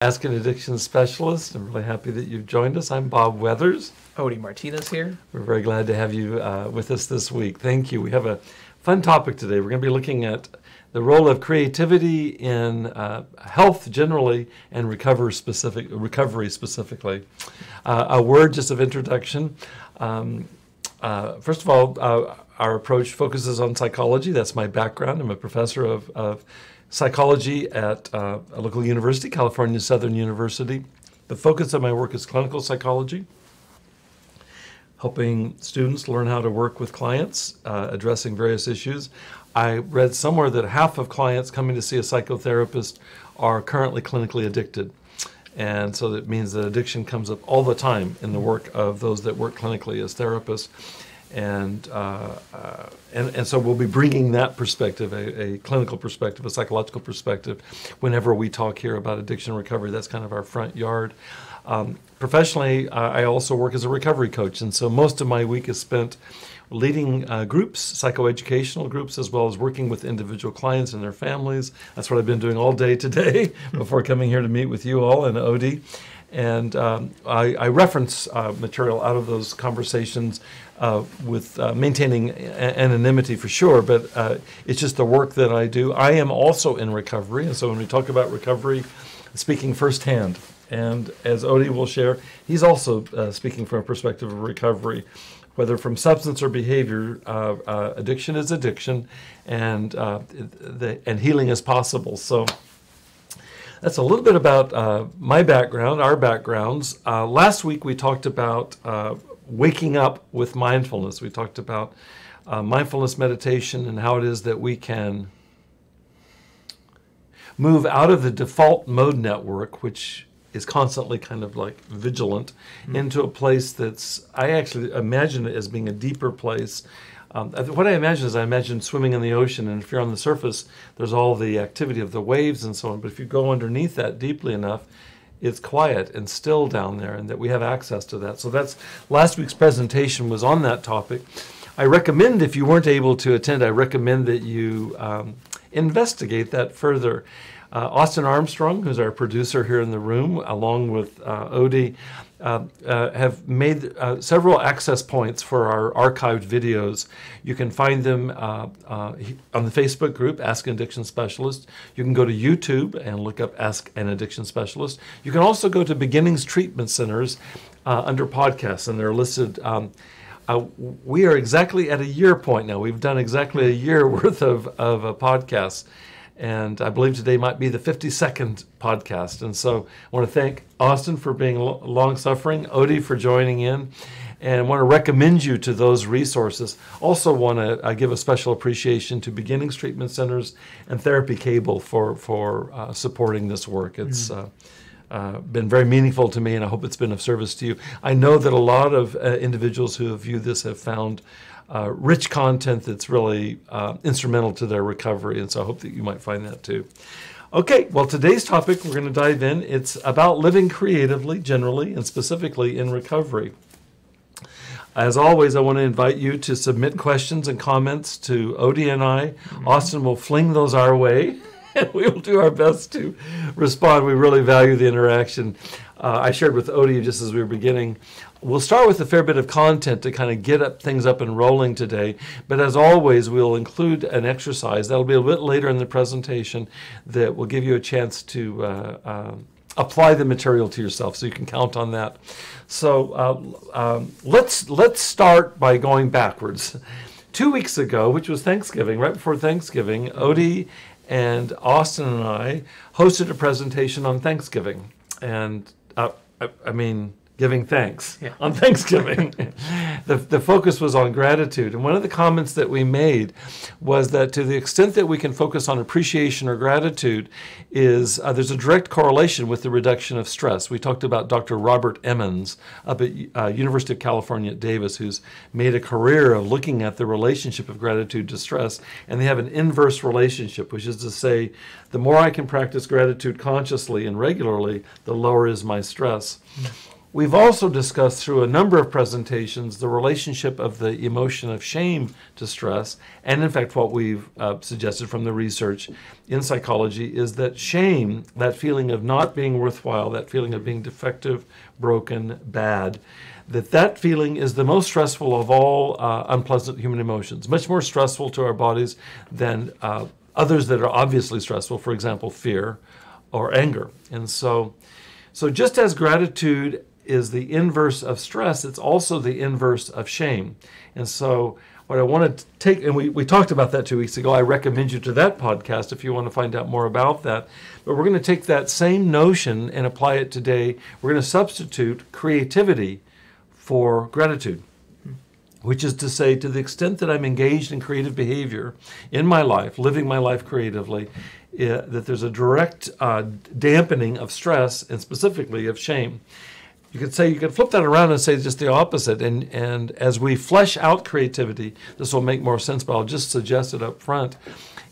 Ask an Addiction Specialist. I'm really happy that you've joined us. I'm Bob Weathers. Odie Martinez here. We're very glad to have you with us this week. Thank you. We have a fun topic today. We're going to be looking at the role of creativity in health generally and recovery specifically. A word just of introduction. First of all, our approach focuses on psychology. That's my background. I'm a professor of psychology at a local university, California Southern University. The focus of my work is clinical psychology, helping students learn how to work with clients, addressing various issues. I read somewhere that half of clients coming to see a psychotherapist are currently clinically addicted. And so that means that addiction comes up all the time in the work of those that work clinically as therapists. And so we'll be bringing that perspective, a clinical perspective, a psychological perspective, whenever we talk here about addiction recovery. That's kind of our front yard. Professionally, I also work as a recovery coach, and so most of my week is spent leading groups, psychoeducational groups, as well as working with individual clients and their families. That's what I've been doing all day today before coming here to meet with you all and Odie. And I reference material out of those conversations with maintaining anonymity for sure, but it's just the work that I do. I am also in recovery, and so when we talk about recovery, speaking firsthand, and as Odie will share, he's also speaking from a perspective of recovery, whether from substance or behavior. Addiction is addiction, and healing is possible. So that's a little bit about my background, our backgrounds. Last week we talked about waking up with mindfulness. We talked about mindfulness meditation and how it is that we can move out of the default mode network, which is constantly kind of like vigilant, into a place that's, I actually imagine it as being a deeper place. What I imagine swimming in the ocean, and if you're on the surface, there's all the activity of the waves and so on. But if you go underneath that deeply enough, it's quiet and still down there, and that we have access to that. So that's last week's presentation was on that topic. I recommend, if you weren't able to attend, I recommend that you investigate that further. Austin Armstrong, who's our producer here in the room, along with Odie, have made several access points for our archived videos. You can find them on the Facebook group, Ask an Addiction Specialist. You can go to YouTube and look up Ask an Addiction Specialist. You can also go to Beginnings Treatment Centers under podcasts, and they're listed. We are exactly at a year point now. We've done exactly a year worth of podcasts. And I believe today might be the 52nd podcast. And so I want to thank Austin for being long-suffering, Odie for joining in, and want to recommend you to those resources. Also want to give a special appreciation to Beginnings Treatment Centers and Therapy Cable for supporting this work. It's been very meaningful to me, and I hope it's been of service to you. I know that a lot of individuals who have viewed this have found rich content that's really instrumental to their recovery, and so I hope that you might find that too. Okay, well, today's topic, we're going to dive in. It's about living creatively, generally, and specifically in recovery. As always, I want to invite you to submit questions and comments to Odie and I. Austin will fling those our way, and we will do our best to respond. We really value the interaction. I shared with Odie just as we were beginning. We'll start with a fair bit of content to kind of get things up and rolling today, but as always, we'll include an exercise that'll be a bit later in the presentation that will give you a chance to apply the material to yourself, so you can count on that. So let's start by going backwards. 2 weeks ago, which was Thanksgiving, right before Thanksgiving, Odie and Austin and I hosted a presentation on Thanksgiving, and giving thanks on Thanksgiving. The focus was on gratitude. And one of the comments that we made was that to the extent that we can focus on appreciation or gratitude is there's a direct correlation with the reduction of stress. We talked about Dr. Robert Emmons up at University of California at Davis, who's made a career of looking at the relationship of gratitude to stress. And they have an inverse relationship, which is to say, the more I can practice gratitude consciously and regularly, the lower is my stress. We've also discussed through a number of presentations the relationship of the emotion of shame to stress. And in fact, what we've suggested from the research in psychology is that shame, that feeling of not being worthwhile, that feeling of being defective, broken, bad, that feeling is the most stressful of all unpleasant human emotions, much more stressful to our bodies than others that are obviously stressful, for example, fear or anger. And so just as gratitude is the inverse of stress, it's also the inverse of shame. And so what I want to take, and we talked about that 2 weeks ago, I recommend you to that podcast if you want to find out more about that. But we're going to take that same notion and apply it today. We're going to substitute creativity for gratitude, which is to say, to the extent that I'm engaged in creative behavior in my life, living my life creatively, that there's a direct dampening of stress and specifically of shame. You could flip that around and say just the opposite. And as we flesh out creativity, this will make more sense, but I'll just suggest it up front,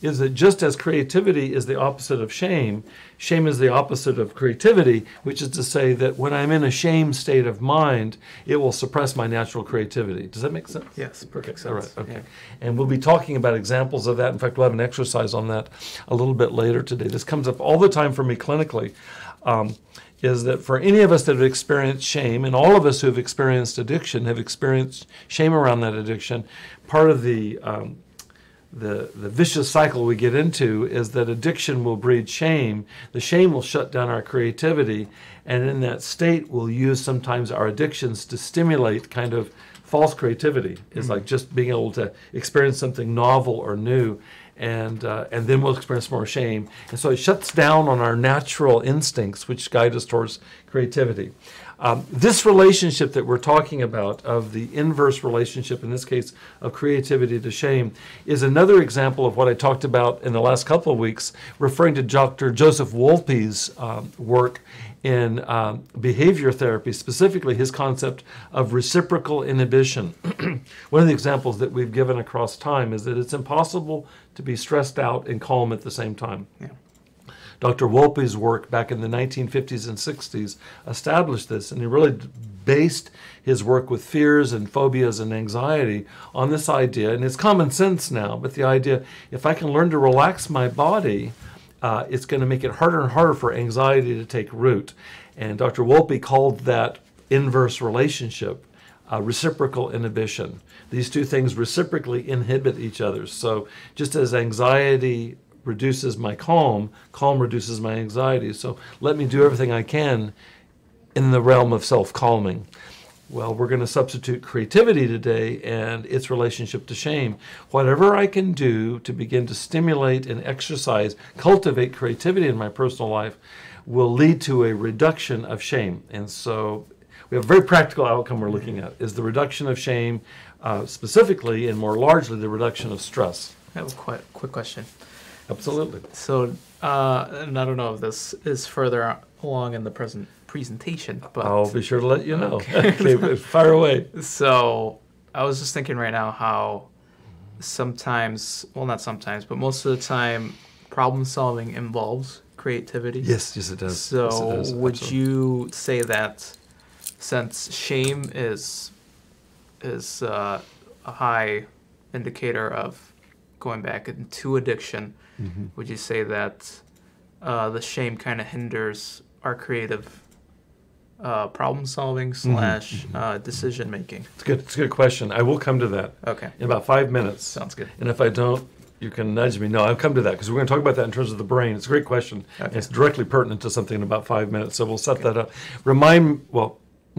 is that just as creativity is the opposite of shame, shame is the opposite of creativity, which is to say that when I'm in a shame state of mind, it will suppress my natural creativity. Does that make sense? Yes, perfect sense. All right, okay. Yeah. And we'll be talking about examples of that. In fact, we'll have an exercise on that a little bit later today. This comes up all the time for me clinically. Is that for any of us that have experienced shame, and all of us who have experienced addiction have experienced shame around that addiction, part of the vicious cycle we get into is that addiction will breed shame. The shame will shut down our creativity, and in that state we'll use sometimes our addictions to stimulate kind of false creativity. It's like just being able to experience something novel or new. And then we'll experience more shame. And so it shuts down on our natural instincts, which guide us towards creativity. This relationship that we're talking about, of the inverse relationship, in this case of creativity to shame, is another example of what I talked about in the last couple of weeks, referring to Dr. Joseph Wolpe's work in behavior therapy, specifically his concept of reciprocal inhibition. One of the examples that we've given across time is that it's impossible to be stressed out and calm at the same time. Yeah. Dr. Wolpe's work back in the 1950s and 60s established this, and he really based his work with fears and phobias and anxiety on this idea, and it's common sense now, but the idea, if I can learn to relax my body, it's going to make it harder and harder for anxiety to take root. And Dr. Wolpe called that inverse relationship reciprocal inhibition. These two things reciprocally inhibit each other. So just as anxiety reduces my calm, calm reduces my anxiety. So let me do everything I can in the realm of self-calming. Well, we're going to substitute creativity today and its relationship to shame. Whatever I can do to begin to stimulate and exercise, cultivate creativity in my personal life will lead to a reduction of shame. And so we have a very practical outcome we're looking at, is the reduction of shame, specifically and more largely the reduction of stress. I have a quick question. Absolutely. So, and I don't know if this is further along in the presentation, but I'll be sure to let you know. Okay. Okay, fire away. So I was just thinking right now how sometimes, well, not sometimes, but most of the time, problem solving involves creativity. Yes, it does. So yes, it does. would Absolutely. you say that since shame is a high indicator of going back into addiction, would you say that the shame kind of hinders our creative problem solving / decision making? It's a good question. I will come to that Okay. in about 5 minutes. Sounds good. And if I don't, you can nudge me. No, I'll come to that because we're going to talk about that in terms of the brain. It's a great question. Okay. It's directly pertinent to something in about 5 minutes. So we'll set that up.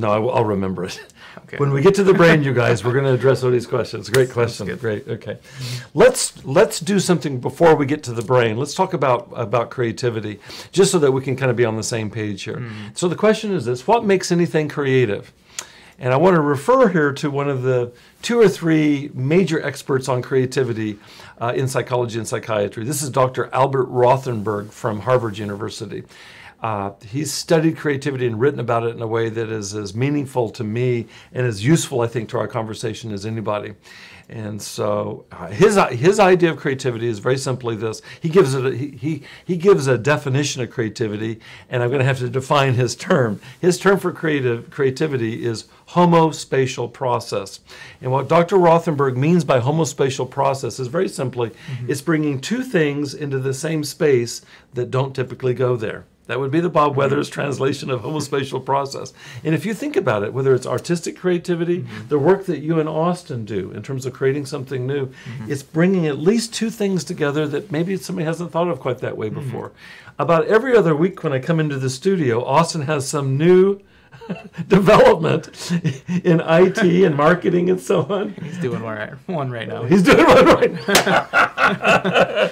I'll remember it. Okay. When we get to the brain, you guys, we're going to address all these questions. Great question. good. Great. Okay. Let's do something before we get to the brain. Let's talk about creativity, just so that we can kind of be on the same page here. So the question is this: what makes anything creative? And I want to refer here to one of the 2 or 3 major experts on creativity in psychology and psychiatry. This is Dr. Albert Rothenberg from Harvard University. He's studied creativity and written about it in a way that is as meaningful to me and as useful, I think, to our conversation as anybody. And so his idea of creativity is very simply this. He gives it he gives a definition of creativity, and I'm going to have to define his term. His term for creativity is homospatial process. And what Dr. Rothenberg means by homospatial process is very simply, it's bringing two things into the same space that don't typically go there. That would be the Bob Weathers translation of homospatial process. And if you think about it, whether it's artistic creativity, the work that you and Austin do in terms of creating something new, it's bringing at least two things together that maybe somebody hasn't thought of quite that way before. About every other week when I come into the studio, Austin has some new development in IT and marketing and so on. He's doing one right now. He's doing one right now.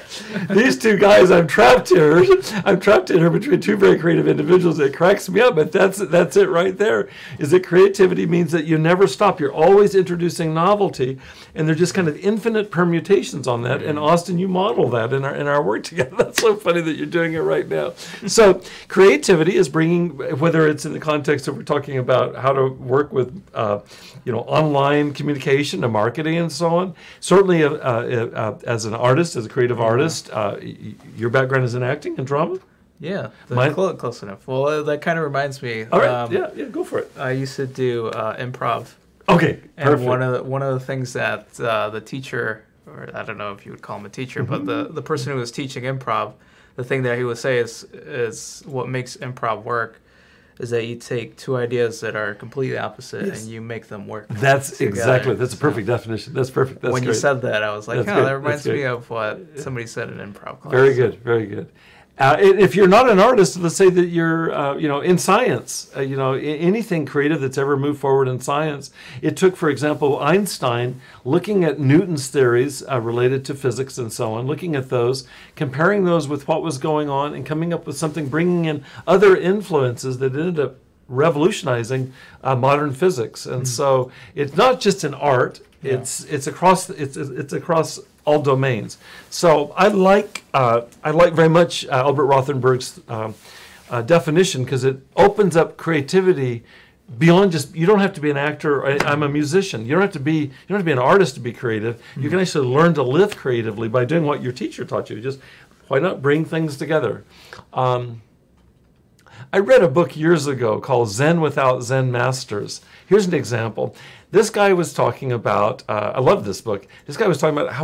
These two guys, I'm trapped here. I'm trapped in here between two very creative individuals. It cracks me up, but that's it right there. Is that creativity means that you never stop. You're always introducing novelty, and there's just kind of infinite permutations on that. And Austin, you model that in our work together. That's so funny that you're doing it right now. So creativity is bringing, whether it's in the context of we're talking about how to work with, online communication and marketing and so on. Certainly, as an artist, as a creative artist, your background is in acting and drama. Yeah, close enough. Well, that kind of reminds me. All right, yeah, go for it. I used to do improv. Okay, perfect. And one of the things that the teacher, or I don't know if you would call him a teacher, but the person who was teaching improv, the thing that he would say is what makes improv work is that you take two ideas that are completely opposite and you make them work. That's together. Exactly. That's a perfect definition. That's perfect. That's when great. You said that, I was like, that reminds me of what somebody said in improv class. Very good. Very good. If you're not an artist, let's say that you're, in science, anything creative that's ever moved forward in science. It took, for example, Einstein looking at Newton's theories related to physics and so on, looking at those, comparing those with what was going on, and coming up with something, bringing in other influences that ended up revolutionizing modern physics. And so it's not just in art; it's across all domains. So I like very much Albert Rothenberg's definition, because it opens up creativity beyond just, you don't have to be an actor. I'm a musician. You don't have to be an artist to be creative. You can actually learn to live creatively by doing what your teacher taught you. Just why not bring things together? I read a book years ago called Zen Without Zen Masters. Here's an example. This guy was talking about, I love this book, this guy was talking about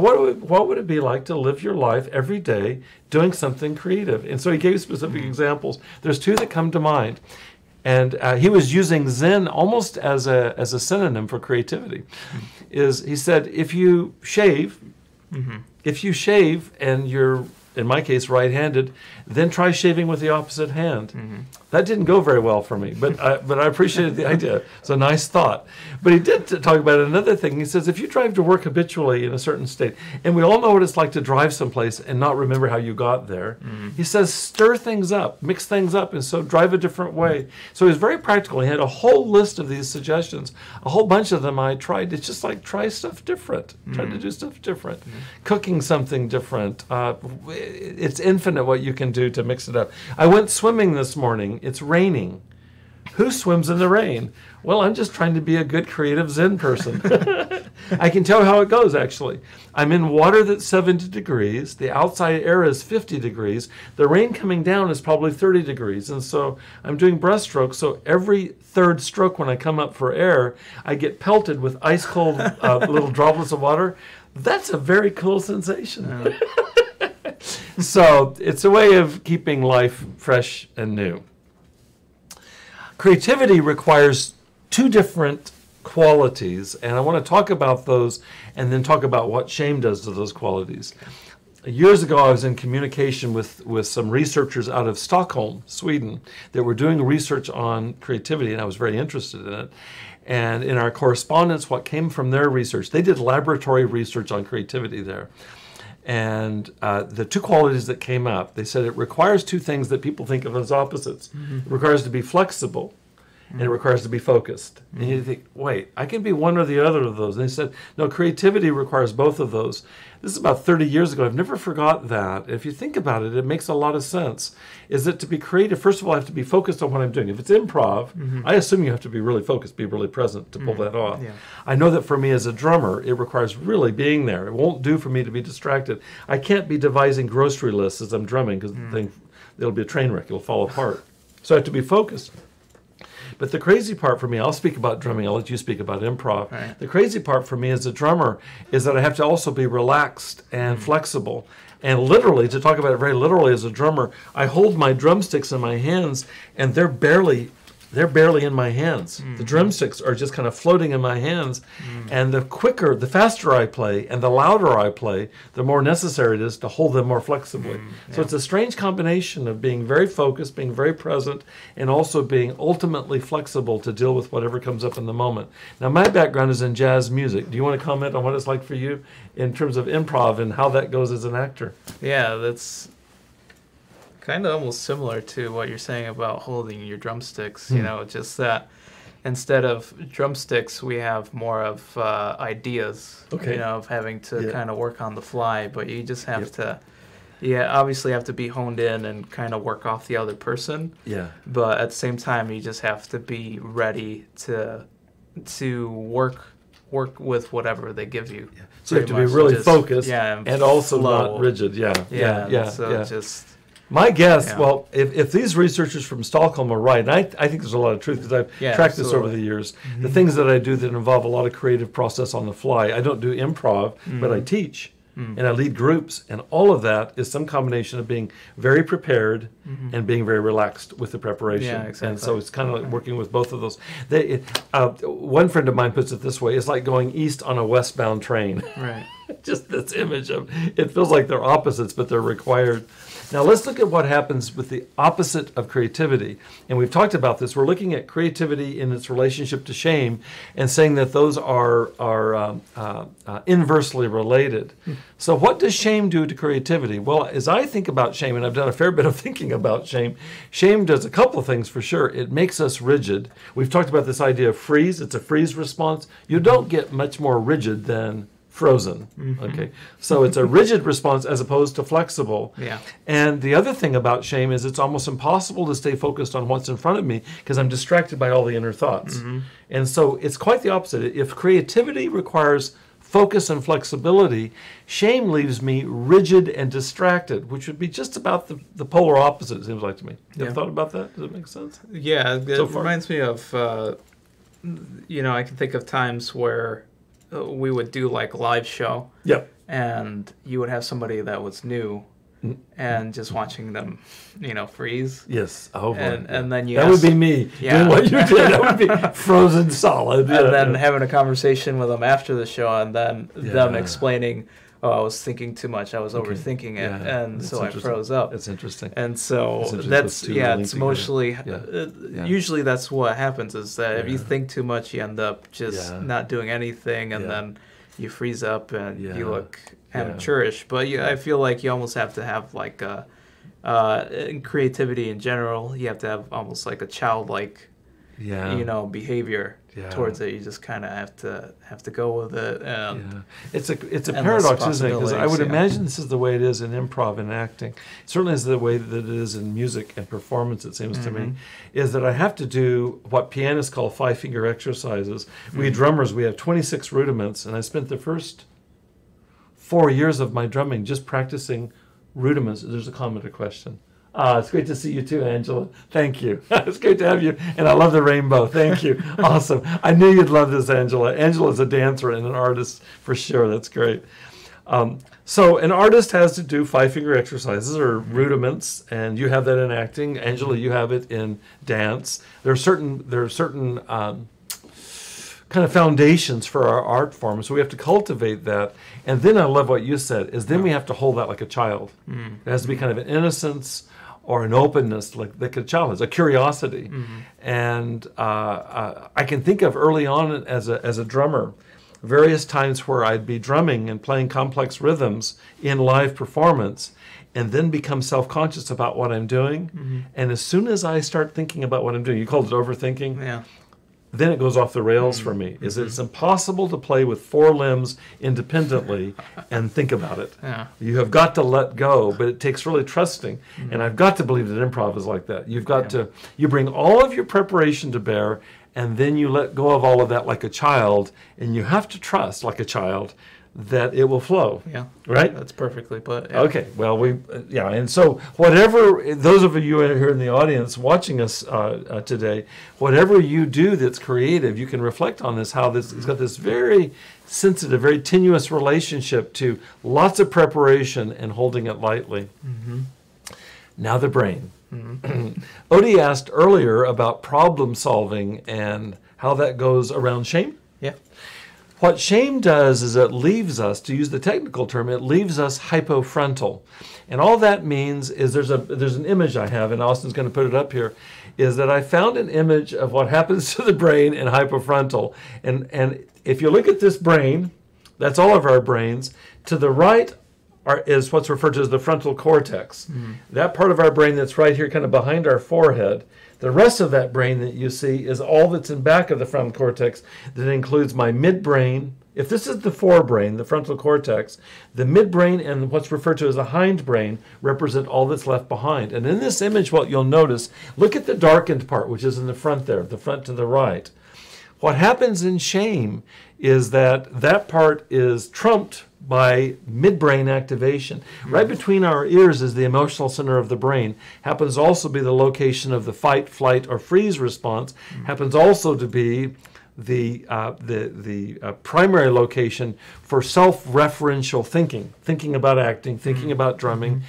what would it be like to live your life every day doing something creative. And so he gave specific examples. There's two that come to mind. And he was using Zen almost as a synonym for creativity. He said, if you shave and you're, in my case, right-handed, then try shaving with the opposite hand. That didn't go very well for me, but I appreciated the idea. It's a nice thought. But he did talk about another thing. He says, if you drive to work habitually in a certain state, and we all know what it's like to drive someplace and not remember how you got there, he says, stir things up, mix things up, and so drive a different way. So he was very practical. He had a whole list of these suggestions. A whole bunch of them I tried. It's just like try stuff different. Try to do stuff different. Cooking something different. It's infinite what you can do to mix it up. I went swimming this morning. It's raining. Who swims in the rain? Well, I'm just trying to be a good creative Zen person. I can tell how it goes, actually. I'm in water that's 70 degrees. The outside air is 50 degrees. The rain coming down is probably 30 degrees. And so I'm doing breaststrokes. So every third stroke when I come up for air, I get pelted with ice cold little droplets of water. That's a very cool sensation. So it's a way of keeping life fresh and new. Creativity requires two different qualities, and I want to talk about those and then talk about what shame does to those qualities. Years ago, I was in communication with some researchers out of Stockholm, Sweden, that were doing research on creativity, and I was very interested in it. And in our correspondence, what came from their research, they did laboratory research on creativity there. And the two qualities that came up, they said it requires two things that people think of as opposites. It requires to be flexible, and it requires to be focused. And you think, wait, I can be one or the other of those. And he said, no, creativity requires both of those. This is about 30 years ago. I've never forgot that. If you think about it, it makes a lot of sense. Is that to be creative, first of all, I have to be focused on what I'm doing. If it's improv, I assume you have to be really focused, be really present to pull that off. Yeah. I know that for me as a drummer, it requires really being there. It won't do for me to be distracted. I can't be devising grocery lists as I'm drumming because it'll be a train wreck. It'll fall apart. So I have to be focused. But the crazy part for me, I'll speak about drumming, I'll let you speak about improv. Right. The crazy part for me as a drummer is that I have to also be relaxed and flexible. And literally, to talk about it very literally as a drummer, I hold my drumsticks in my hands and they're barely in my hands. The drumsticks are just kind of floating in my hands. And the faster I play and the louder I play, the more necessary it is to hold them more flexibly. So it's a strange combination of being very focused, being very present, and also being ultimately flexible to deal with whatever comes up in the moment. Now, my background is in jazz music. Do you want to comment on what it's like for you in terms of improv and how that goes as an actor? Yeah, that's kind of almost similar to what you're saying about holding your drumsticks. You know, just that instead of drumsticks, we have more of ideas. Okay. You know, of having to kind of work on the fly, but you just have to. Yeah, obviously have to be honed in and kind of work off the other person. Yeah. But at the same time, you just have to be ready to work with whatever they give you. Yeah. So you have to be really focused and also flow. not rigid. Yeah. So just. My guess, well, if these researchers from Stockholm are right, and I think there's a lot of truth because I've tracked this over the years, the things that I do that involve a lot of creative process on the fly, I don't do improv, but I teach and I lead groups, and all of that is some combination of being very prepared and being very relaxed with the preparation. Yeah, exactly. And so it's kind of like working with both of those. One friend of mine puts it this way, it's like going east on a westbound train. Right. Just this image of, it feels like they're opposites, but they're required. Now let's look at what happens with the opposite of creativity. And we've talked about this. We're looking at creativity in its relationship to shame and saying that those are inversely related. So what does shame do to creativity? Well, as I think about shame, and I've done a fair bit of thinking about shame, shame does a couple of things for sure. It makes us rigid. We've talked about this idea of freeze. It's a freeze response. You don't get much more rigid than frozen. Okay, so it's a rigid response as opposed to flexible. Yeah. And the other thing about shame is it's almost impossible to stay focused on what's in front of me because I'm distracted by all the inner thoughts. And so it's quite the opposite. If creativity requires focus and flexibility, shame leaves me rigid and distracted, which would be just about the polar opposite, it seems like to me. You ever thought about that? Does it make sense? Yeah, it reminds me of, I can think of times where we would do like a live show. Yep. And you would have somebody that was new and just watching them, freeze. Yes. Oh, boy. And then that would be me doing what you did. That would be frozen solid. And then having a conversation with them after the show and then them explaining, I was thinking too much. I was overthinking it. And so I froze up. That's interesting. And so it's mostly, usually that's what happens is that if you think too much, you end up just not doing anything and then you freeze up and you look amateurish. But I feel like you almost have to have like in creativity in general, you have to have almost like a childlike behavior towards it. You just kind of have to go with it. And it's a paradox, isn't it? Because I would imagine this is the way it is in improv and acting. It certainly is the way that it is in music and performance, it seems to me, is that I have to do what pianists call 5-finger exercises. We drummers, we have 26 rudiments, and I spent the first 4 years of my drumming just practicing rudiments. There's a comment or question. It's great to see you too, Angela. Thank you. It's great to have you. And I love the rainbow. Thank you. Awesome. I knew you'd love this, Angela. Angela's a dancer and an artist for sure. That's great. So an artist has to do 5-finger exercises or rudiments, and you have that in acting. Angela, you have it in dance. There are certain kind of foundations for our art form, so we have to cultivate that. And then I love what you said, is then we have to hold that like a child. It has to be kind of an innocence or an openness like a child has, a curiosity. And I can think of early on as a drummer various times where I'd be drumming and playing complex rhythms in live performance and then become self-conscious about what I'm doing. And as soon as I start thinking about what I'm doing, you called it overthinking. Yeah. Then it goes off the rails for me. It's impossible to play with 4 limbs independently and think about it. Yeah. You have got to let go, but it takes really trusting. And I've got to believe that improv is like that. You've got to, you bring all of your preparation to bear, and then you let go of all of that like a child, and you have to trust like a child that it will flow. Yeah. Right? That's perfectly put. Yeah. Okay, well, and so whatever, those of you here in the audience watching us today, whatever you do that's creative, you can reflect on this, how this, it's got this very sensitive, very tenuous relationship to lots of preparation and holding it lightly. Now the brain. Odie asked earlier about problem solving and how that goes around shame. Yeah. What shame does is it leaves us, to use the technical term, it leaves us hypofrontal. And all that means is there's an image I have, and Austin's going to put it up here, is that I found an image of what happens to the brain in hypofrontal. And if you look at this brain, that's all of our brains. To the right is what's referred to as the frontal cortex. That part of our brain that's right here kind of behind our forehead. The rest of that brain that you see is all that's in back of the frontal cortex. That includes my midbrain. If this is the forebrain, the frontal cortex, the midbrain and what's referred to as the hindbrain represent all that's left behind. And in this image, what you'll notice, look at the darkened part, which is in the front there, the front to the right. What happens in shame is that that part is trumped by midbrain activation. Right between our ears is the emotional center of the brain. Happens also to be the location of the fight, flight, or freeze response. Happens also to be the primary location for self-referential thinking about acting, thinking about drumming.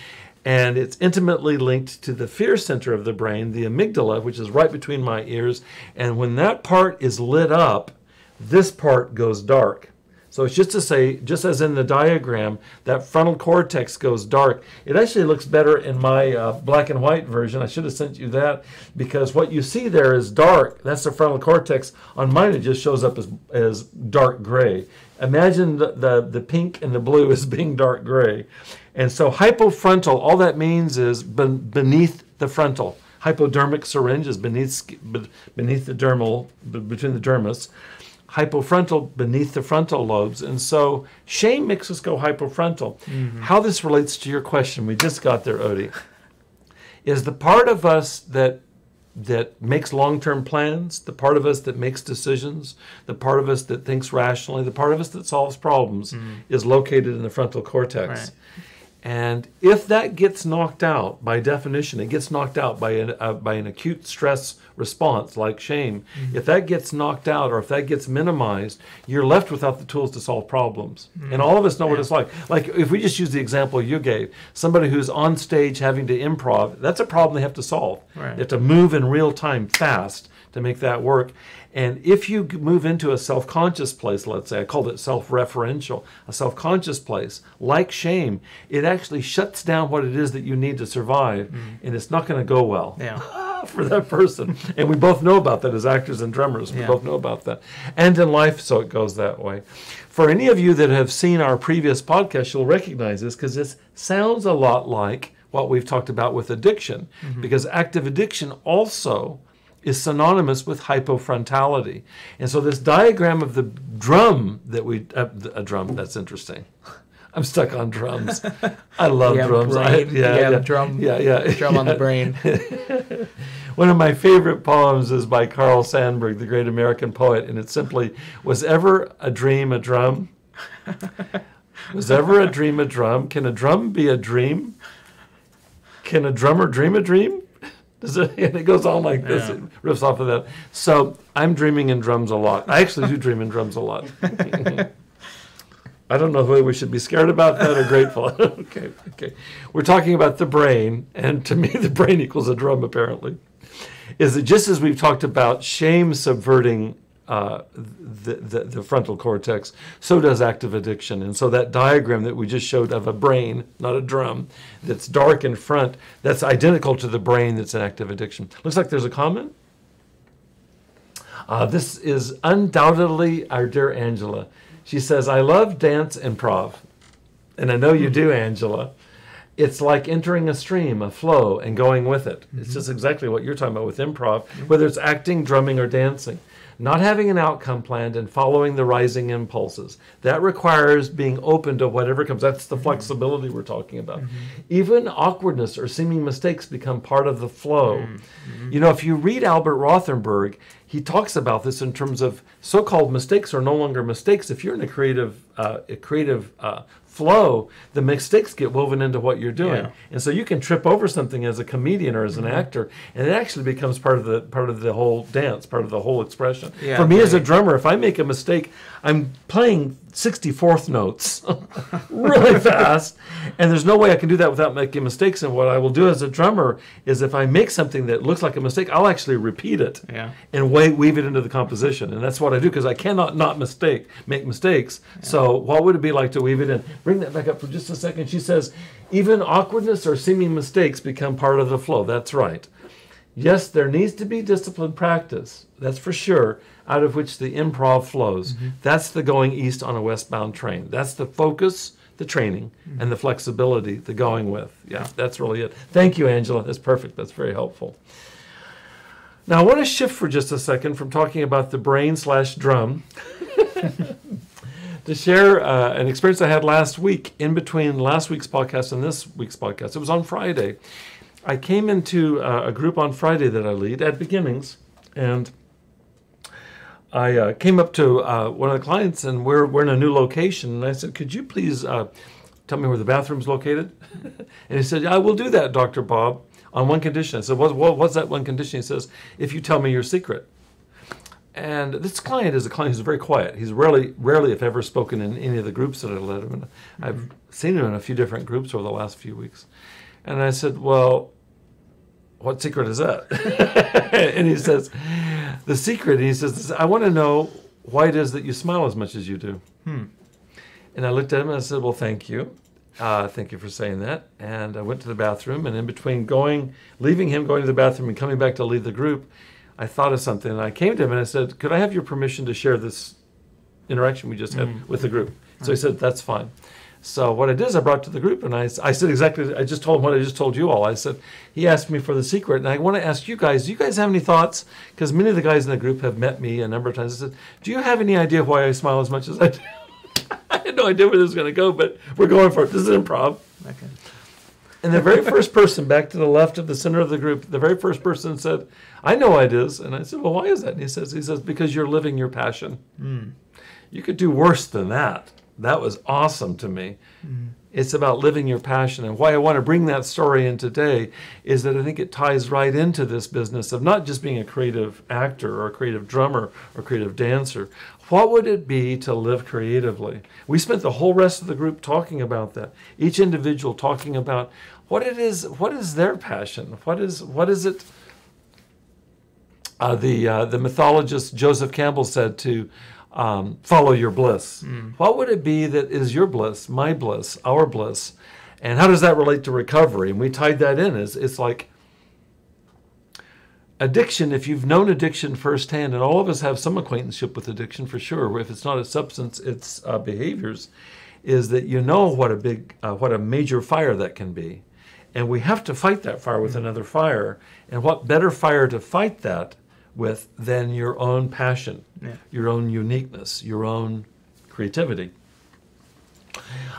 And it's intimately linked to the fear center of the brain, the amygdala, which is right between my ears. And when that part is lit up, this part goes dark. So it's just to say, just as in the diagram, that frontal cortex goes dark. It actually looks better in my black and white version. I should have sent you that, because what you see there is dark. That's the frontal cortex. On mine, it just shows up as dark gray. Imagine the pink and the blue as being dark gray. And so hypofrontal, all that means is beneath the frontal. Hypodermic syringe is beneath the dermal, between the dermis. Hypofrontal beneath the frontal lobes. And so shame makes us go hypofrontal. How this relates to your question, we just got there, Odie, is the part of us that makes long-term plans, the part of us that makes decisions, the part of us that thinks rationally, the part of us that solves problems is located in the frontal cortex. Right. And if that gets knocked out, by definition, it gets knocked out by an acute stress response like shame. If that gets knocked out, or if that gets minimized, you're left without the tools to solve problems. And all of us know what it's like. Like if we just use the example you gave, somebody who's on stage having to improv, that's a problem they have to solve. Right. They have to move in real time fast to make that work. And if you move into a self-conscious place, let's say, I called it self-referential, a self-conscious place, like shame, it actually shuts down what it is that you need to survive, and it's not going to go well for that person. And we both know about that as actors and drummers. We both know about that. And in life, so it goes that way. For any of you that have seen our previous podcast, you'll recognize this, because this sounds a lot like what we've talked about with addiction, because active addiction also is synonymous with hypofrontality. And so this diagram of the drum that a drum, that's interesting. I'm stuck on drums. I love drums. Drum on the brain. One of my favorite poems is by Carl Sandburg, the great American poet, and it simply, was ever a dream a drum? Was ever a dream a drum? Can a drum be a dream? Can a drummer dream a dream? And it goes on like this. It riffs off of that. So I'm dreaming in drums a lot. I actually do dream in drums a lot. I don't know whether we should be scared about that or grateful. Okay. We're talking about the brain, and to me, the brain equals a drum, apparently. Is that just as we've talked about shame subverting the frontal cortex, so does active addiction. And so that diagram that we just showed of a brain, not a drum, that's dark in front, that's identical to the brain that's in active addiction. Looks like there's a comment. This is undoubtedly our dear Angela. She says, I love dance improv. And I know you do, Angela. It's like entering a stream, a flow, and going with it. It's just exactly what you're talking about with improv, whether it's acting, drumming, or dancing. Not having an outcome planned and following the rising impulses. That requires being open to whatever comes. That's the flexibility we're talking about. Even awkwardness or seeming mistakes become part of the flow. You know, if you read Albert Rothenberg, he talks about this in terms of so-called mistakes are no longer mistakes. If you're in a creative flow, the mistakes get woven into what you're doing, and so you can trip over something as a comedian or as an actor, and it actually becomes part of the whole dance, part of the whole expression. For me as a drummer, if I make a mistake, I'm playing 64th notes really fast, and there's no way I can do that without making mistakes. And what I will do as a drummer is, if I make something that looks like a mistake, I'll actually repeat it and weave it into the composition, and that's what I do because I cannot not make mistakes. So what would it be like to weave it in? Bring that back up for just a second. She says, even awkwardness or seeming mistakes become part of the flow. That's right. Yes, there needs to be disciplined practice, that's for sure, out of which the improv flows. That's the going east on a westbound train. That's the focus, the training, and the flexibility, the going with. Yeah, that's really it. Thank you, Angela. That's perfect. That's very helpful. Now, I want to shift for just a second from talking about the brain/drum to share an experience I had last week, in between last week's podcast and this week's podcast. It was on Friday. I came into a group on Friday that I lead at Beginnings, and I came up to one of the clients, and we're in a new location, and I said, could you please tell me where the bathroom's located? And he said, yeah, I will do that, Dr. Bob, on one condition. I said, what's that one condition? He says, if you tell me your secret. And this client is a client who's very quiet. He's rarely, if ever, spoken in any of the groups that I led him in. I've seen him in a few different groups over the last few weeks. And I said, well, what secret is that? And he says, the secret, and he says, I want to know why it is that you smile as much as you do. And I looked at him and I said, well, thank you. Thank you for saying that. And I went to the bathroom, and in between leaving him, going to the bathroom, and coming back to lead the group, I thought of something, and I came to him and I said, could I have your permission to share this interaction we just had with the group? So he said, that's fine. So what I did is I brought it to the group, and I said exactly, I just told him what I just told you all. I said, he asked me for the secret, and I want to ask you guys, do you guys have any thoughts? Because many of the guys in the group have met me a number of times. I said, do you have any idea why I smile as much as I do? I had no idea where this was going to go, but we're going for it. This is improv. Okay. And the very first person, back to the left of the center of the group, the very first person said, I know why it is. And I said, well, why is that? And he says, because you're living your passion. You could do worse than that. That was awesome to me. It's about living your passion. And why I want to bring that story in today is that I think it ties right into this business of not just being a creative actor or a creative drummer or creative dancer. What would it be to live creatively? We spent the whole rest of the group talking about that. Each individual talking about what is their passion? What is it? The mythologist Joseph Campbell said to follow your bliss. What would it be that is your bliss, my bliss, our bliss? And how does that relate to recovery? And we tied that in. It's like addiction. If you've known addiction firsthand, and all of us have some acquaintanceship with addiction for sure, if it's not a substance, it's behaviors, is that you know what a major fire that can be. And we have to fight that fire with another fire. And what better fire to fight that with than your own passion, your own uniqueness, your own creativity.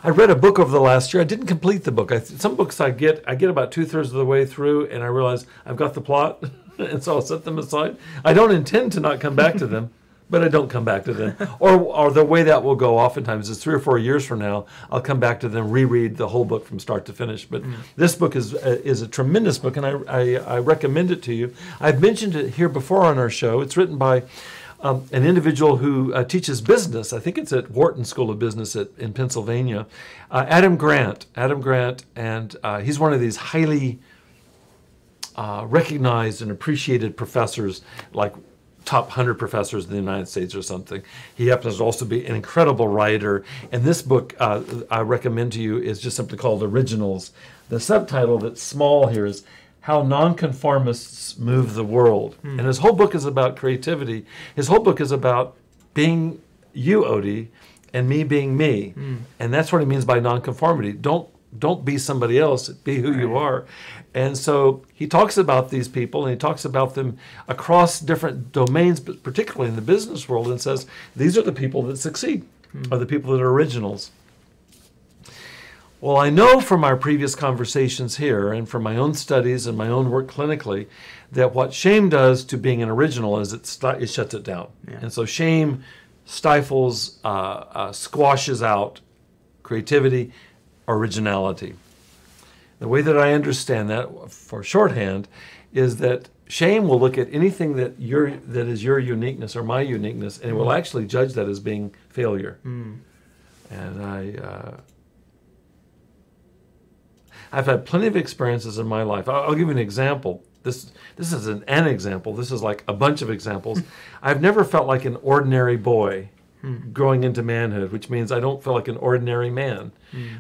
I read a book over the last year. I didn't complete the book. Some books I get about 2/3 of the way through, and I realize I've got the plot, and so I'll set them aside. I don't intend to not come back to them, but I don't come back to them. Or the way that will go oftentimes is 3 or 4 years from now, I'll come back to them, reread the whole book from start to finish. But this book is a tremendous book, and I recommend it to you. I've mentioned it here before on our show. It's written by an individual who teaches business. I think it's at Wharton School of Business in Pennsylvania. Adam Grant, and he's one of these highly recognized and appreciated professors, like top 100 professors in the United States or something. He happens to also be an incredible writer. And this book I recommend to you is just simply called Originals. The subtitle that's small here is How Nonconformists Move the World. And his whole book is about creativity. His whole book is about being you, Odie, and me being me. And that's what he means by nonconformity. Don't be somebody else, be who you are. And so he talks about these people, and he talks about them across different domains, but particularly in the business world, and says, these are the people that succeed, are the people that are originals. Well, I know from our previous conversations here and from my own studies and my own work clinically that what shame does to being an original is it shuts it down. Yeah. And so shame stifles, squashes out creativity, originality. The way that I understand that, for shorthand, is that shame will look at anything that is your uniqueness or my uniqueness, and it will actually judge that as being failure. And I've had plenty of experiences in my life. I'll give you an example. This is an example. This is like a bunch of examples. I've never felt like an ordinary boy growing into manhood, which means I don't feel like an ordinary man.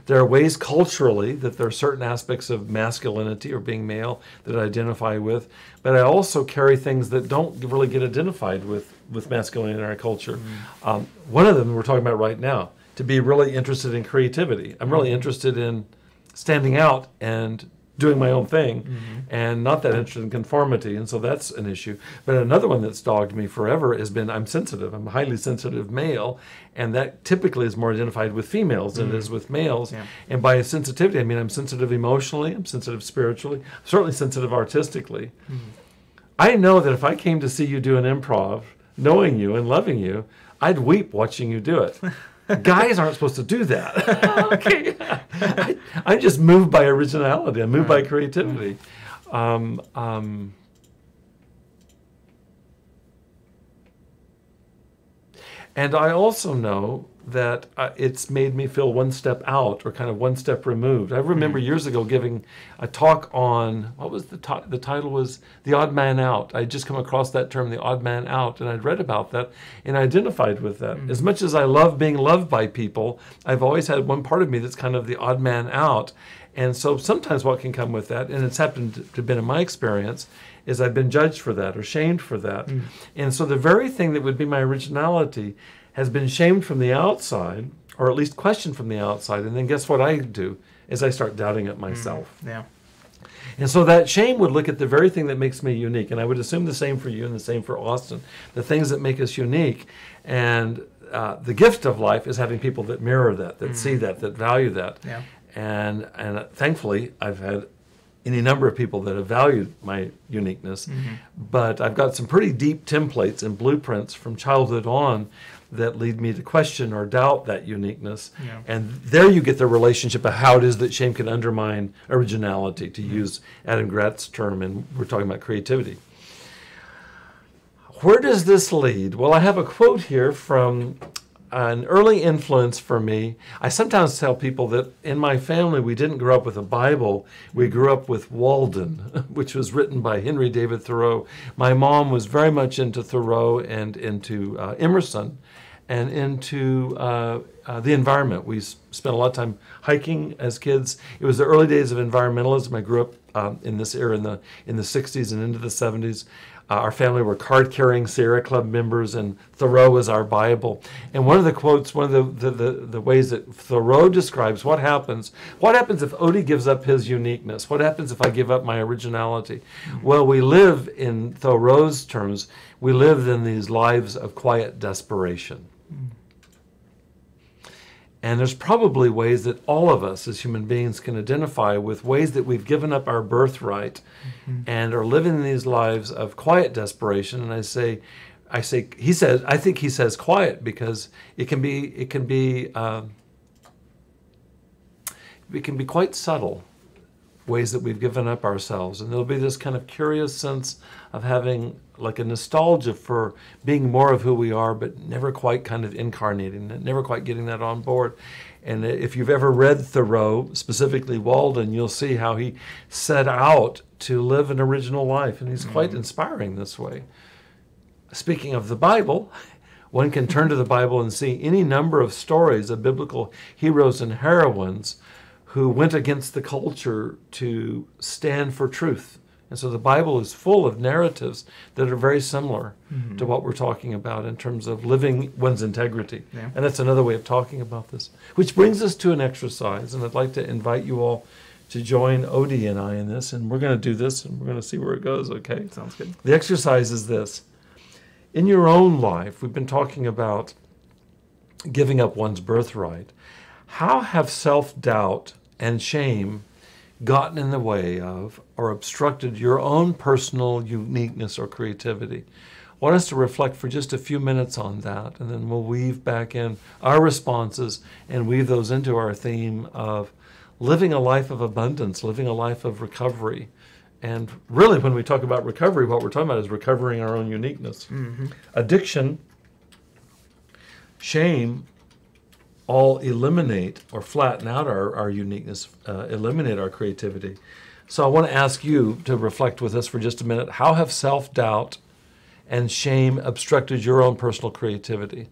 There are ways culturally that there are certain aspects of masculinity or being male that I identify with, but I also carry things that don't really get identified with masculinity in our culture. One of them we're talking about right now, to be really interested in creativity. I'm really interested in standing out and doing my own thing, and not that interested in conformity, and so that's an issue. But another one that's dogged me forever has been I'm sensitive. I'm a highly sensitive male, and that typically is more identified with females than it is with males. Yeah. And by sensitivity, I mean I'm sensitive emotionally, I'm sensitive spiritually, certainly sensitive artistically. I know that if I came to see you do an improv, knowing you and loving you, I'd weep watching you do it. Guys aren't supposed to do that. Okay, I'm just moved by originality. I'm moved by creativity. And I also know that it's made me feel one step out or kind of one step removed. I remember years ago giving a talk on, what was the title was The Odd Man Out. I had just come across that term, the odd man out, and I'd read about that and identified with that. As much as I love being loved by people, I've always had one part of me that's kind of the odd man out. And so sometimes what can come with that, and it's happened to have been in my experience, is I've been judged for that or shamed for that. And so the very thing that would be my originality has been shamed from the outside, or at least questioned from the outside. And then guess what I do is I start doubting it myself. Yeah. And so that shame would look at the very thing that makes me unique. And I would assume the same for you and the same for Austin, the things that make us unique. And the gift of life is having people that mirror that see that value that. Yeah. And thankfully, I've had any number of people that have valued my uniqueness. But I've got some pretty deep templates and blueprints from childhood on that lead me to question or doubt that uniqueness. Yeah. And there you get the relationship of how it is that shame can undermine originality, to use Adam Gratz's term, and we're talking about creativity. Where does this lead? Well, I have a quote here from an early influence for me. I sometimes tell people that in my family we didn't grow up with a Bible, we grew up with Walden, which was written by Henry David Thoreau. My mom was very much into Thoreau and into Emerson and into the environment. We spent a lot of time hiking as kids. It was the early days of environmentalism. I grew up in this era in the 60s and into the 70s. Our family were card-carrying Sierra Club members, and Thoreau was our Bible. And one of the quotes, one of the ways that Thoreau describes what happens if Odie gives up his uniqueness? What happens if I give up my originality? Well, we live, in Thoreau's terms, we live in these lives of quiet desperation. And there's probably ways that all of us as human beings can identify with ways that we've given up our birthright and are living these lives of quiet desperation. And I think he says quiet because it can be quite subtle, ways that we've given up ourselves. And there'll be this kind of curious sense of having like a nostalgia for being more of who we are, but never quite kind of incarnating it, never quite getting that on board. And if you've ever read Thoreau, specifically Walden, you'll see how he set out to live an original life. And he's quite inspiring this way. Speaking of the Bible, one can turn to the Bible and see any number of stories of biblical heroes and heroines who went against the culture to stand for truth And so the Bible is full of narratives that are very similar to what we're talking about in terms of living one's integrity. Yeah. And that's another way of talking about this. Which brings us to an exercise, and I'd like to invite you all to join Odie and I in this, and we're going to do this, and we're going to see where it goes, okay? Sounds good. The exercise is this. In your own life, we've been talking about giving up one's birthright. How have self-doubt and shame gotten in the way of or obstructed your own personal uniqueness or creativity? I want us to reflect for just a few minutes on that, and then we'll weave back in our responses and weave those into our theme of living a life of abundance, living a life of recovery. And really, when we talk about recovery, what we're talking about is recovering our own uniqueness. Addiction, shame, all eliminate or flatten out our uniqueness, eliminate our creativity. So I want to ask you to reflect with us for just a minute. How have self-doubt and shame obstructed your own personal creativity?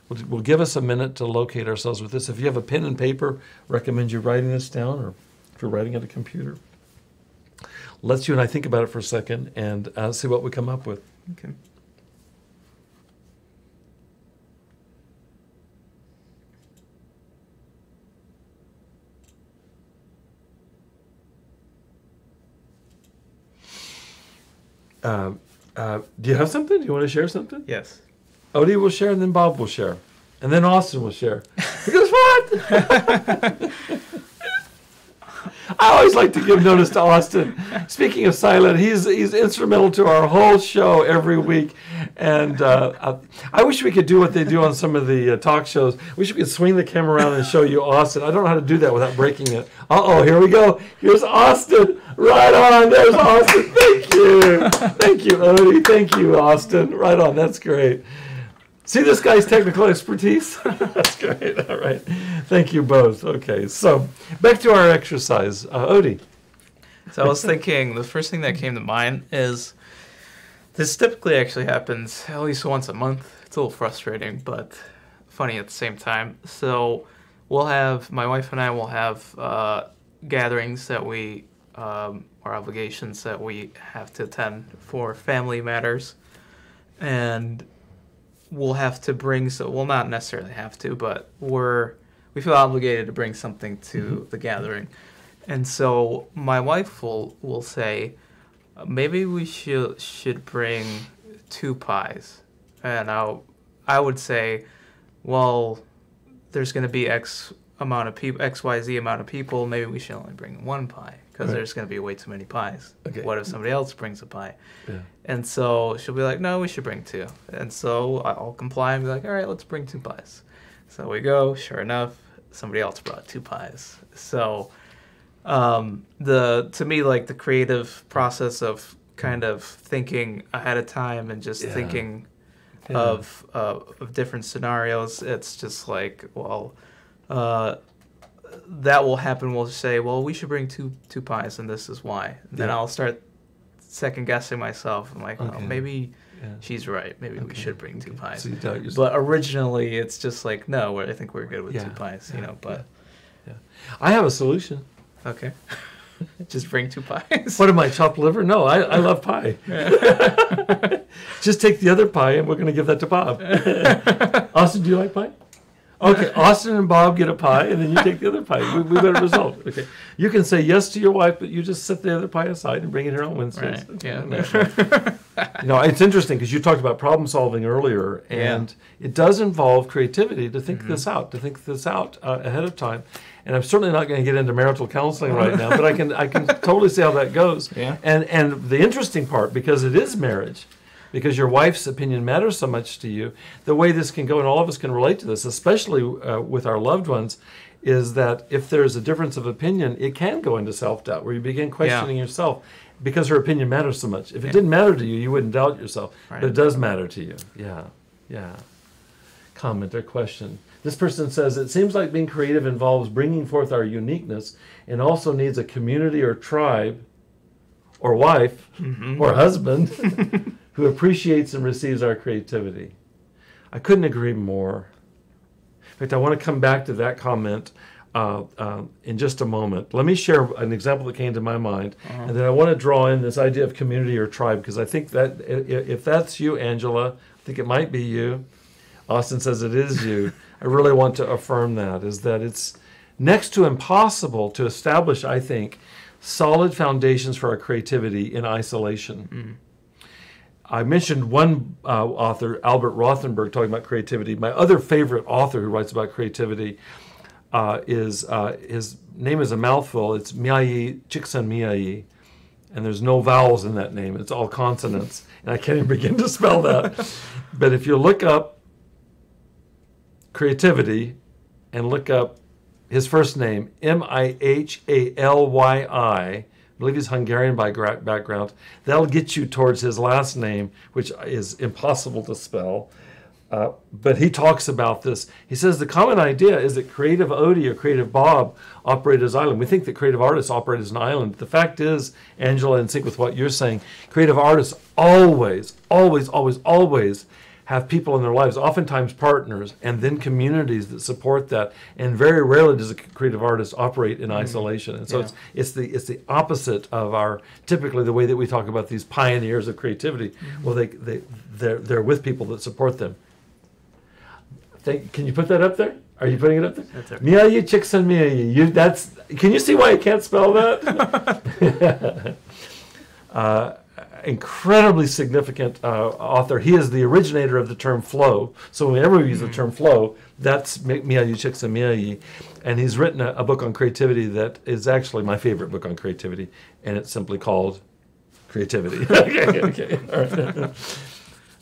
We'll give us a minute to locate ourselves with this. If you have a pen and paper, recommend you writing this down, or if you're writing at a computer. Let's you and I think about it for a second and see what we come up with. Okay. Do you have something? Do you want to share something? Yes. Odie will share, and then Bob will share. And then Austin will share. Because what? I always like to give notice to Austin. Speaking of silent, he's instrumental to our whole show every week. And I wish we could do what they do on some of the talk shows. We could swing the camera around and show you Austin. I don't know how to do that without breaking it. Uh-oh, here we go. Here's Austin. Right on. There's Austin. Thank you. Thank you, Odie. Thank you, Austin. Right on. That's great. See this guy's technical expertise? That's great. All right. Thank you both. Okay, so back to our exercise. Odie. So I was thinking, the first thing that came to mind is this typically actually happens at least once a month. It's a little frustrating, but funny at the same time. So my wife and I will have gatherings that or obligations that we have to attend for family matters. And we'll have to bring, we'll not necessarily have to, but we feel obligated to bring something to the gathering. And so my wife will say, maybe we should bring 2 pies. And I would say, well, there's going to be XYZ amount of people, maybe we should only bring 1 pie, because there's going to be way too many pies. Okay. What if somebody else brings a pie? Yeah. And so she'll be like, no, we should bring 2. And so I'll comply and be like, all right, let's bring 2 pies. So we go, sure enough, somebody else brought 2 pies. So to me, like, the creative process of kind of thinking ahead of time and just thinking of different scenarios, it's just like, well, that will happen. We'll say, well, we should bring two pies, and this is why. And then I'll start second guessing myself. I'm like, oh, maybe she's right. Maybe we should bring 2 pies. So you doubt yourself. But originally, it's just like, no, I think we're good with 2 pies. But I have a solution. okay, just bring 2 pies. What am I, chopped liver? No, I love pie. Just take the other pie, and we're going to give that to Bob. Austin, do you like pie? Okay, Austin and Bob get a pie, and then you take the other pie. We got a result. Okay, you can say yes to your wife, but you just set the other pie aside and bring it here on Wednesdays. Right. Yeah. It's interesting because you talked about problem solving earlier, and it does involve creativity to think this out, ahead of time. And I'm certainly not going to get into marital counseling right now, but I can totally see how that goes. Yeah. And the interesting part, because it is marriage, because your wife's opinion matters so much to you, the way this can go, and all of us can relate to this, especially with our loved ones, is that if there's a difference of opinion, it can go into self-doubt, where you begin questioning yourself because her opinion matters so much. If it didn't matter to you, you wouldn't doubt yourself. Right. But it does matter to you. Yeah. Comment or question. This person says, it seems like being creative involves bringing forth our uniqueness and also needs a community or tribe or wife or husband who appreciates and receives our creativity. I couldn't agree more. In fact, I want to come back to that comment. in just a moment. Let me share an example that came to my mind, and then I want to draw in this idea of community or tribe, because I think that if that's you, Angela, I think it might be you. Austin says it is you. I really want to affirm that, is that it's next to impossible to establish, I think, solid foundations for our creativity in isolation. I mentioned one author, Albert Rothenberg, talking about creativity. My other favorite author who writes about creativity is, his name is a mouthful. It's Miyayi Csikszentmihalyi, and there's no vowels in that name. It's all consonants, and I can't even begin to spell that. But if you look up creativity and look up his first name, Mihalyi, I believe he's Hungarian by background. That'll get you towards his last name, which is impossible to spell. But he talks about this. He says the common idea is that creative Odie or creative Bob operate as island. We think that creative artists operate as an island. The fact is, Angela, in sync with what you're saying, creative artists always, always, always, always have people in their lives, oftentimes partners, and then communities that support that. And very rarely does a creative artist operate in isolation. And so it's the opposite of our typically the way that we talk about these pioneers of creativity. Well, they're with people that support them. Can you put that up there? Are you putting it up there? That's okay. Miyayi Csikszentmihalyi. Can you see why I can't spell that? Incredibly significant author. He is the originator of the term flow. So whenever we use the term flow, that's Miyayi Csikszentmihalyi. And he's written a book on creativity that is actually my favorite book on creativity, and it's simply called Creativity. Okay. All right.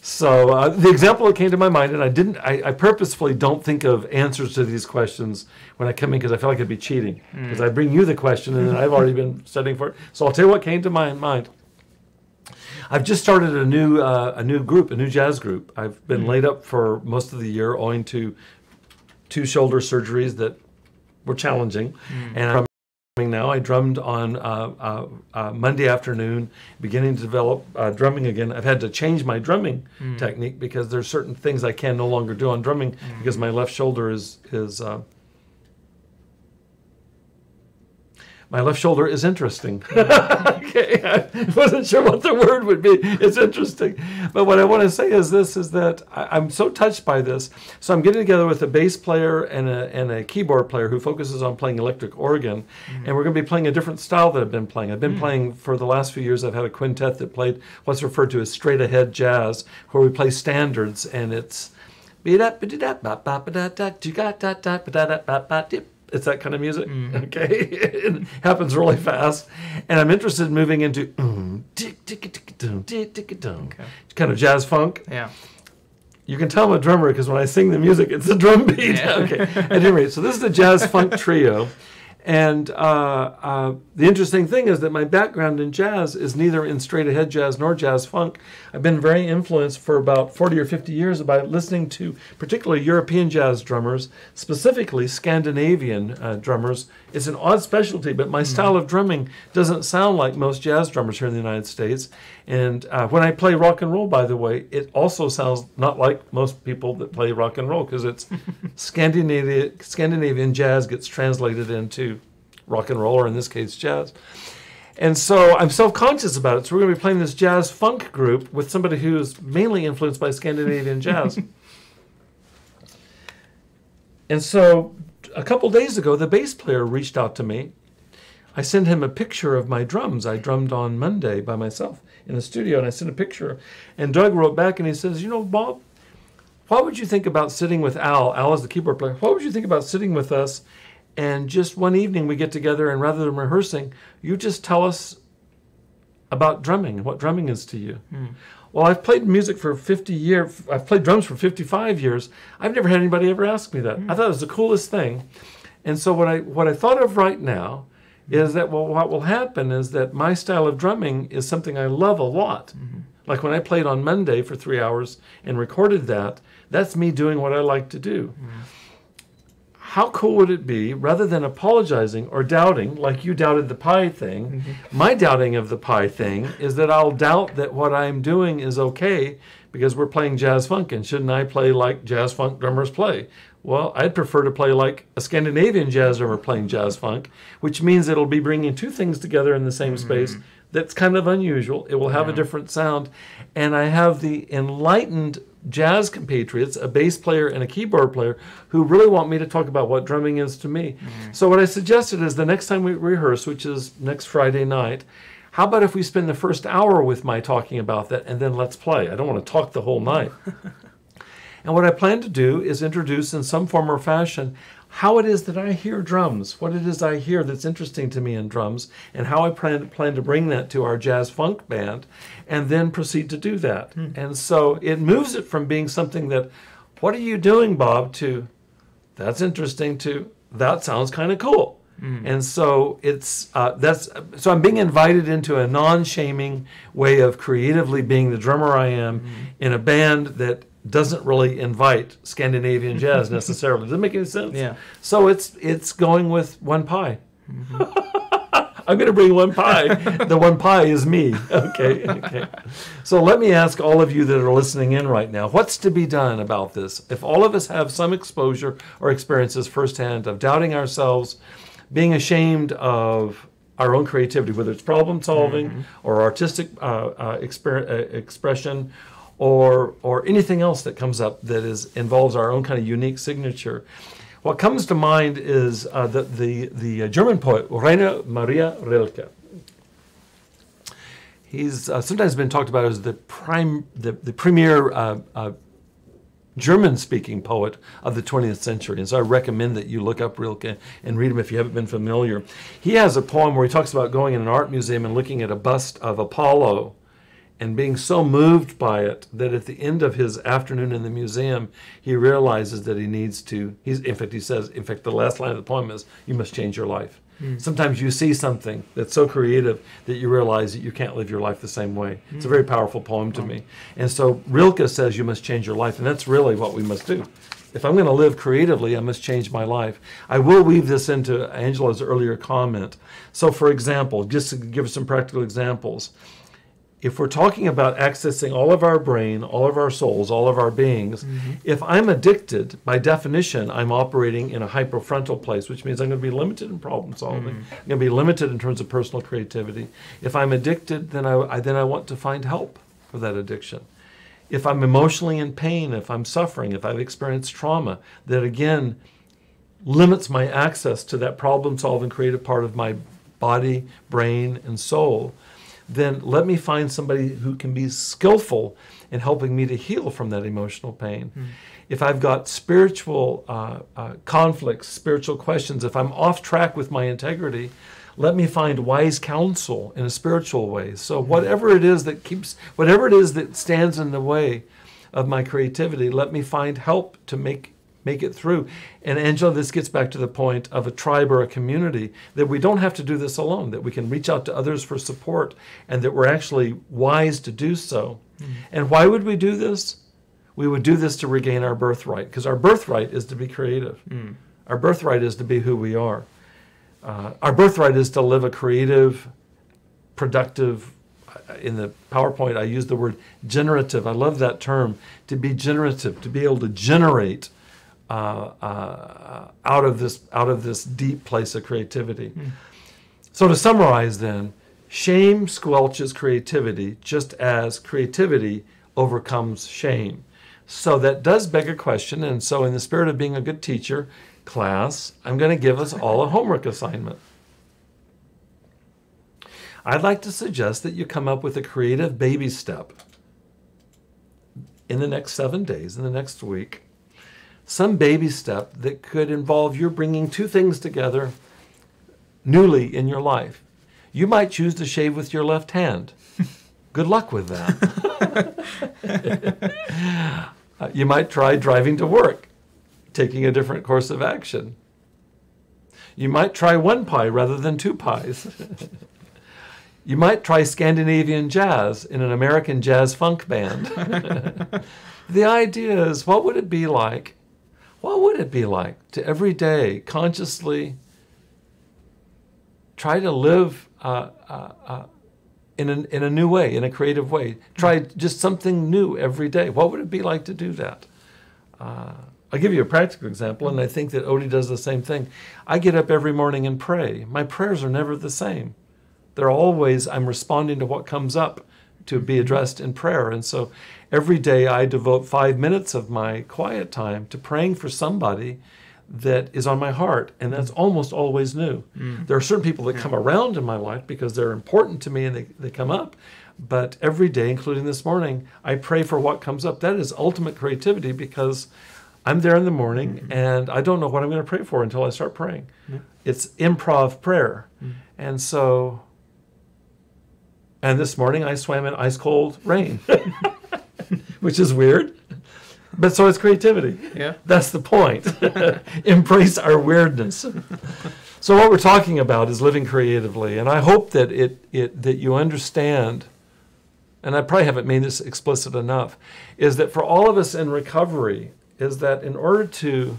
So the example that came to my mind, and I purposefully don't think of answers to these questions when I come in because I feel like it'd be cheating. Because I bring you the question and then I've already been studying for it. So I'll tell you what came to my mind. I've just started a new group, a new jazz group. I've been laid up for most of the year owing to 2 shoulder surgeries that were challenging. And I'm drumming now. I drummed on Monday afternoon, beginning to develop drumming again. I've had to change my drumming technique because there's certain things I can no longer do on drumming because my left shoulder is my left shoulder is interesting. Okay, I wasn't sure what the word would be. It's interesting. But what I want to say is this, is that I'm so touched by this. So I'm getting together with a bass player and a keyboard player who focuses on playing electric organ. And we're going to be playing a different style that I've been playing. I've been playing, for the last few years, I've had a quintet that played what's referred to as straight ahead jazz, where we play standards, and it's it's that kind of music, okay? It happens really fast. And I'm interested in moving into kind of jazz funk. Yeah. You can tell I'm a drummer because when I sing the music, it's a drum beat. Yeah. Okay. At any rate, so this is the jazz funk trio. And the interesting thing is that my background in jazz is neither in straight ahead jazz nor jazz funk. I've been very influenced for about 40 or 50 years by listening to particularly European jazz drummers, specifically Scandinavian drummers. It's an odd specialty, but my style of drumming doesn't sound like most jazz drummers here in the United States. And when I play rock and roll, by the way, it also sounds not like most people that play rock and roll, because it's Scandinavian jazz gets translated into rock and roll, or in this case, jazz. And so I'm self-conscious about it. So we're going to be playing this jazz funk group with somebody who's mainly influenced by Scandinavian jazz. And so a couple days ago, the bass player reached out to me. I sent him a picture of my drums. I drummed on Monday by myself in the studio, and I sent a picture. And Doug wrote back, and he says, you know, Bob, what would you think about sitting with Al? Al is the keyboard player. What would you think about sitting with us, and just one evening we get together, and rather than rehearsing, you just tell us about drumming and what drumming is to you. Well, I've played music for 50 years. I've played drums for 55 years. I've never had anybody ever ask me that. I thought it was the coolest thing. And so what I thought of right now is that, well, what will happen is that my style of drumming is something I love a lot. Like when I played on Monday for 3 hours and recorded that, that's me doing what I like to do. how cool would it be, rather than apologizing or doubting, like you doubted the pie thing, my doubting of the pie thing is that I'll doubt that what I'm doing is okay because we're playing jazz funk, and shouldn't I play like jazz funk drummers play? Well, I'd prefer to play like a Scandinavian jazz drummer playing jazz funk, which means it'll be bringing two things together in the same space. That's kind of unusual. It will have a different sound. And I have the enlightened jazz compatriots, a bass player and a keyboard player, who really want me to talk about what drumming is to me. So what I suggested is the next time we rehearse, which is next Friday night, how about if we spend the first hour with my talking about that, and then let's play. I don't want to talk the whole night. And what I plan to do is introduce in some form or fashion how it is that I hear drums, what it is I hear that's interesting to me in drums, and how I plan to bring that to our jazz funk band, and then proceed to do that. And so it moves it from being something that, what are you doing, Bob, to that's interesting, to that sounds kind of cool. And so so I'm being invited into a non-shaming way of creatively being the drummer I am in a band that doesn't really invite Scandinavian jazz necessarily. Does that make any sense? Yeah. So it's going with one pie. I'm going to bring one pie. The one pie is me. Okay. So let me ask all of you that are listening in right now, what's to be done about this? If all of us have some exposure or experiences firsthand of doubting ourselves, being ashamed of our own creativity, whether it's problem solving or artistic expression, or anything else that comes up that involves our own kind of unique signature. What comes to mind is the German poet Rainer Maria Rilke. He's sometimes been talked about as the premier German-speaking poet of the 20th century, and so I recommend that you look up Rilke and read him if you haven't been familiar. He has a poem where he talks about going in an art museum and looking at a bust of Apollo and being so moved by it that at the end of his afternoon in the museum, he realizes that he needs to, in fact, the last line of the poem is, you must change your life. Sometimes you see something that's so creative that you realize that you can't live your life the same way. It's a very powerful poem to me. And so Rilke says you must change your life, and that's really what we must do. If I'm going to live creatively, I must change my life. I will weave this into Angela's earlier comment. So for example, just to give some practical examples, if we're talking about accessing all of our brain, all of our souls, all of our beings, if I'm addicted, by definition, I'm operating in a hypofrontal place, which means I'm going to be limited in problem solving. I'm going to be limited in terms of personal creativity. If I'm addicted, then I want to find help for that addiction. If I'm emotionally in pain, if I'm suffering, if I've experienced trauma, that again limits my access to that problem solving creative part of my body, brain, and soul, then let me find somebody who can be skillful in helping me to heal from that emotional pain. If I've got spiritual conflicts, spiritual questions, if I'm off track with my integrity, let me find wise counsel in a spiritual way. So whatever it is that stands in the way of my creativity, let me find help to make it through. And Angela, this gets back to the point of a tribe or a community, that we don't have to do this alone, that we can reach out to others for support, and that we're actually wise to do so. And why would we do this? We would do this to regain our birthright, because our birthright is to be creative. Our birthright is to be who we are. Our birthright is to live a creative, productive, in the PowerPoint I use the word generative. I love that term, to be generative, to be able to generate out of this deep place of creativity. So to summarize then, shame squelches creativity just as creativity overcomes shame. So that does beg a question, and so in the spirit of being a good teacher, class, I'm going to give us all a homework assignment. I'd like to suggest that you come up with a creative baby step in the next 7 days, in the next week. Some baby step that could involve you bringing two things together newly in your life. You might choose to shave with your left hand. Good luck with that. You might try driving to work, taking a different course of action. You might try one pie rather than two pies. You might try Scandinavian jazz in an American jazz funk band. The idea is, what would it be like what would it be like to every day consciously try to live in a new way, in a creative way? Try just something new every day. What would it be like to do that? I'll give you a practical example, and I think that Odie does the same thing. I get up every morning and pray. My prayers are never the same. They're always, I'm responding to what comes up to be addressed in prayer. And so every day I devote 5 minutes of my quiet time to praying for somebody that is on my heart, and that's almost always new. There are certain people that come around in my life because they're important to me and they come up, but every day, including this morning, I pray for what comes up. That is ultimate creativity, because I'm there in the morning and I don't know what I'm going to pray for until I start praying. It's improv prayer. And so, and this morning I swam in ice cold rain, which is weird. But so it's creativity. Yeah. That's the point. Embrace our weirdness. So what we're talking about is living creatively, and I hope that that you understand, and I probably haven't made this explicit enough, is that for all of us in recovery, is that in order to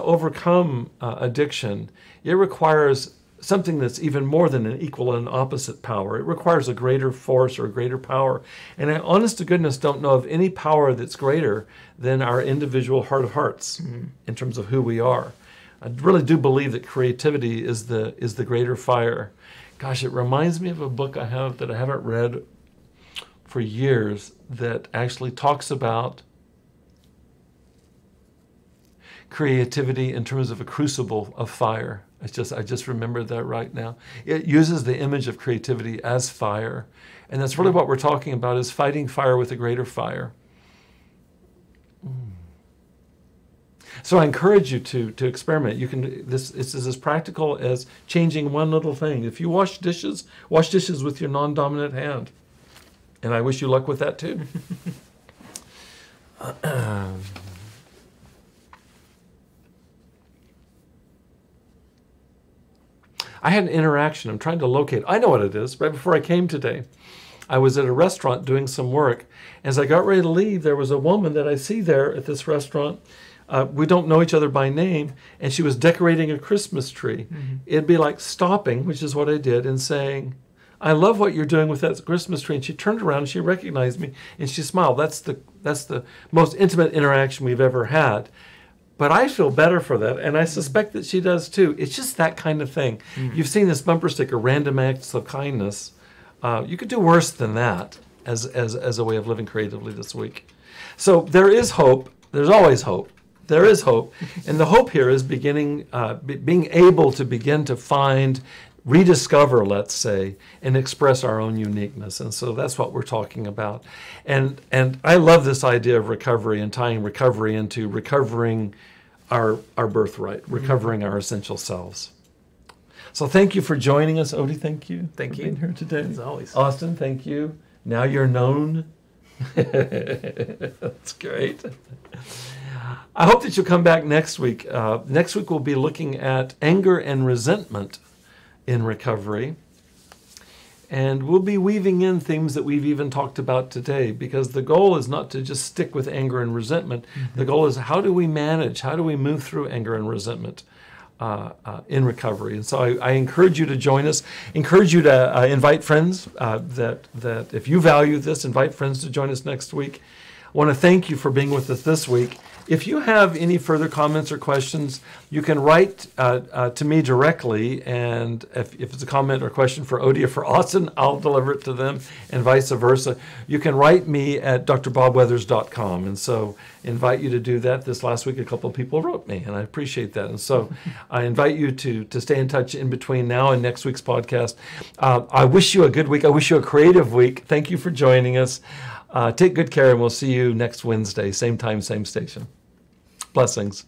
overcome addiction, it requires something that's even more than an equal and opposite power. It requires a greater force or a greater power. And I, honest to goodness, don't know of any power that's greater than our individual heart of hearts in terms of who we are. I really do believe that creativity is the greater fire. Gosh, it reminds me of a book I have that I haven't read for years that actually talks about creativity in terms of a crucible of fire. I just remembered that right now. It uses the image of creativity as fire. And that's really what we're talking about, is fighting fire with a greater fire. So I encourage you to experiment. You can, this is as practical as changing one little thing. If you wash dishes with your non-dominant hand. And I wish you luck with that too. I had an interaction. I'm trying to locate. I know what it is. Right before I came today, I was at a restaurant doing some work. As I got ready to leave, there was a woman that I see there at this restaurant. We don't know each other by name, and she was decorating a Christmas tree. It'd be like stopping, which is what I did, and saying, "I love what you're doing with that Christmas tree." And she turned around and she recognized me and she smiled. That's the most intimate interaction we've ever had. But I feel better for that, and I suspect that she does too. It's just that kind of thing. You've seen this bumper sticker, random acts of kindness. You could do worse than that as a way of living creatively this week. So there is hope. There's always hope. There is hope. And the hope here is being able to begin to find, rediscover, let's say, and express our own uniqueness. And so that's what we're talking about. And I love this idea of recovery and tying recovery into recovering our birthright, recovering our essential selves. So thank you for joining us. Odie, thank you. Thank you. Being here today. As always. Austin, thank you. Now you're known. That's great. I hope that you'll come back next week. Next week we'll be looking at anger and resentment in recovery. And we'll be weaving in themes that we've even talked about today, because the goal is not to just stick with anger and resentment. The goal is, how do we manage, how do we move through anger and resentment in recovery? And so I encourage you to join us. Encourage you to invite friends that if you value this, invite friends to join us next week. I want to thank you for being with us this week. If you have any further comments or questions, you can write to me directly, and if it's a comment or question for Odie or for Austin, I'll deliver it to them, and vice versa. You can write me at drbobweathers.com, and so I invite you to do that. This last week, a couple of people wrote me, and I appreciate that. And so I invite you to stay in touch in between now and next week's podcast. I wish you a good week. I wish you a creative week. Thank you for joining us. Take good care, and we'll see you next Wednesday, same time, same station. Blessings.